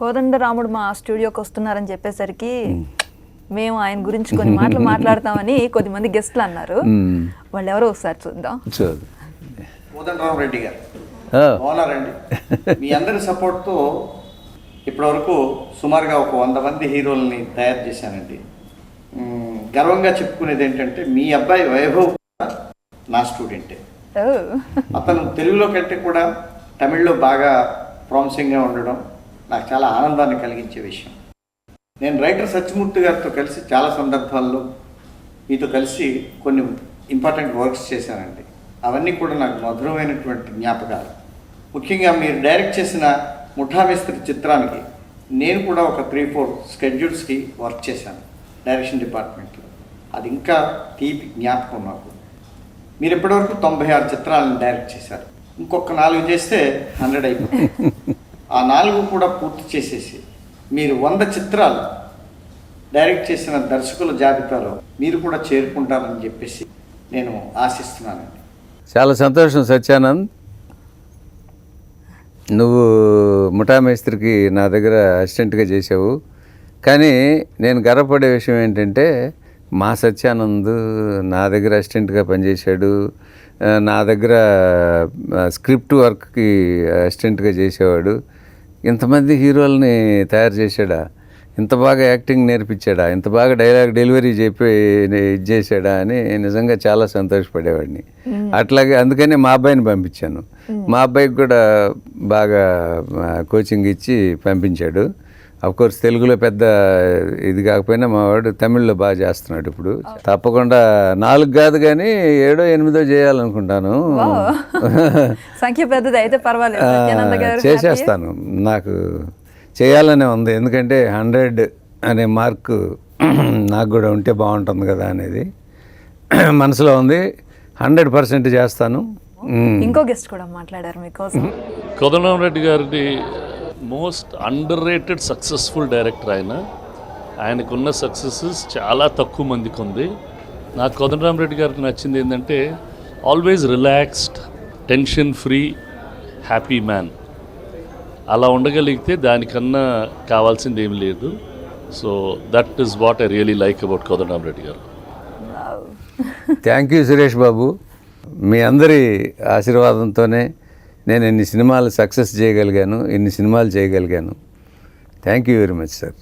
కోదండరాముడు మా స్టూడియోకి వస్తున్నారని చెప్పేసరికి మేము ఆయన గురించి కొన్ని మాటలు మాట్లాడతామని కొద్దిమంది గెస్ట్లు అన్నారు. వాళ్ళు ఎవరో ఒకసారి చూద్దాం. కోదండరామ్ రెడ్డి గారు బాగున్నారండి. మీ అందరి సపోర్ట్తో ఇప్పటివరకు సుమారుగా ఒక 100 మంది హీరోల్ని తయారు చేశానండి. గర్వంగా చెప్పుకునేది ఏంటంటే మీ అబ్బాయి వైభవ్ నా స్టూడెంటే. అతను తెలుగులో కంటే కూడా తమిళ్లో బాగా ప్రామిసింగ్గా ఉండడం నాకు చాలా ఆనందాన్ని కలిగించే విషయం. నేను రైటర్ సత్యమూర్తి గారితో కలిసి చాలా సందర్భాల్లో మీతో కలిసి కొన్ని ఇంపార్టెంట్ వర్క్స్ చేశానండి. అవన్నీ కూడా నాకు మధురమైనటువంటి జ్ఞాపకాలు. ముఖ్యంగా మీరు డైరెక్ట్ చేసిన ముఠా మేస్త్రి చిత్రానికి నేను కూడా ఒక 3-4 స్కెడ్యూల్స్కి వర్క్ చేశాను డైరెక్షన్ డిపార్ట్మెంట్లో. అది ఇంకా తీపి జ్ఞాపకం నాకు. మీరు ఇప్పటివరకు 96 చిత్రాలను డైరెక్ట్ చేశారు. ఇంకొక 4 చేస్తే 100 అయిపోతుంది. ఆ 4 కూడా పూర్తి చేసేసి మీరు 100 చిత్రాలు డైరెక్ట్ చేసిన దర్శకుల జాబితాలో మీరు కూడా చేరుకుంటారని చెప్పేసి నేను ఆశిస్తున్నానండి. చాలా సంతోషం సత్యానంద్. నువ్వు ముఠా మేస్త్రికి నా దగ్గర అసిస్టెంట్గా చేసావు. కానీ నేను గర్వపడే విషయం ఏంటంటే మా సత్యానంద్ నా దగ్గర అసిస్టెంట్గా పనిచేశాడు. నా దగ్గర స్క్రిప్ట్ వర్క్కి అసిస్టెంట్గా చేసేవాడు. ఇంతమంది హీరోల్ని తయారు చేశాడా, ఇంత బాగా యాక్టింగ్ నేర్పించాడా, ఇంత బాగా డైలాగ్ డెలివరీ చెప్పి ఇది చేశాడా అని నిజంగా చాలా సంతోషపడేవాడిని. అట్లాగే అందుకనే మా అబ్బాయిని పంపించాను. మా అబ్బాయికి కూడా బాగా కోచింగ్ ఇచ్చి పంపించాడు. అఫ్కోర్స్ తెలుగులో పెద్ద ఇది కాకపోయినా మా వాడు తమిళ్లో బాగా చేస్తున్నాడు. ఇప్పుడు తప్పకుండా 4 కాదు కానీ 7, 8 చేయాలనుకుంటాను. సంఖ్య పెద్దది అయితే పర్వాలేదు, చేసేస్తాను. నాకు చేయాలనే ఉంది. ఎందుకంటే 100 అనే మార్కు నాకు కూడా ఉంటే బాగుంటుంది కదా అనేది మనసులో ఉంది. 100% చేస్తాను. ఇంకో గెస్ట్ కూడా మాట్లాడారు మీకోసం. కోదండరామ్ రెడ్డి గారిని most under rated successful director. ఆయనకున్న సక్సెసెస్ చాలా తక్కువ మందికి ఉంది. నాకు కోదండరామ్ రెడ్డి గారికి నచ్చింది ఏంటంటే always relaxed, tension free, happy man. అలా ఉండగలిగితే దానికన్నా కావాల్సింది ఏమి లేదు. So that is what I really like about Kodandaram Reddy గారు. Thank you Suresh Babu. మీ అందరి ఆశీర్వాదంతోనే నేను ఇన్ని సినిమాలు సక్సెస్ చేయగలిగాను, ఇన్ని సినిమాలు చేయగలిగాను. Thank you very much sir.